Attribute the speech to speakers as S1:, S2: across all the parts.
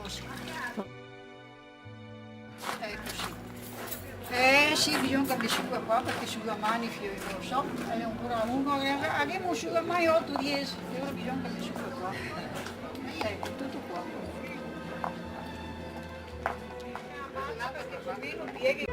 S1: così. Ecco sì, bisogna capire qua perché sulla mani non lo so, è ancora lungo, abbiamo un sulla mani 8-10, ora bisogna capire qua. Ecco, tutto qua. Perché bambino pieghi.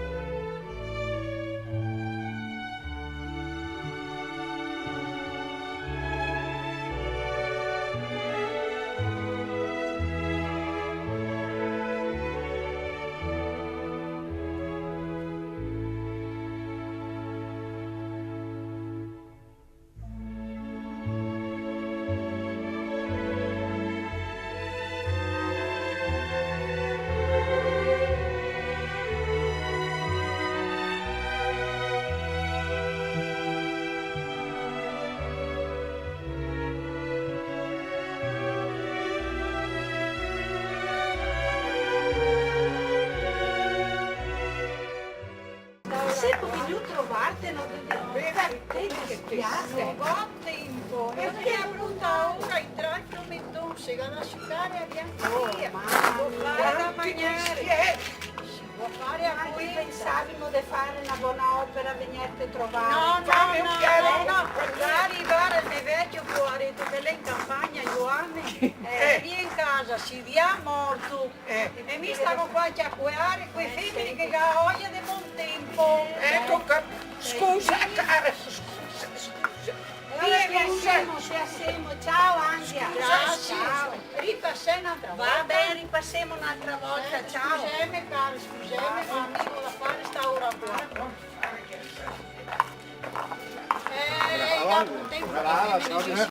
S2: Sempre voglio trovarti, non
S1: Tempo, perché è brutta ora i tre promettose, la lasciare a Biancaria, può fare da mangiare, si può fare a
S2: Noi
S1: qui.
S2: pensavamo di fare una buona opera, venirti a trovare.
S1: No, arrivare il vecchio fuori, tu bella in campagna, Giovanni, lì in casa, si via morto, e mi stavo qua a chiacchierare quei femmini che ha voglia di buon tempo.
S3: Scusa,
S2: Ripassiamo, ciao Ansia.
S1: Ciao, ripassiamo un'altra volta.
S2: Va bene, ripassiamo un'altra volta, ciao.
S1: Scusami caro, scusami, ma amico da fare sta ora qua. Dopo un tempo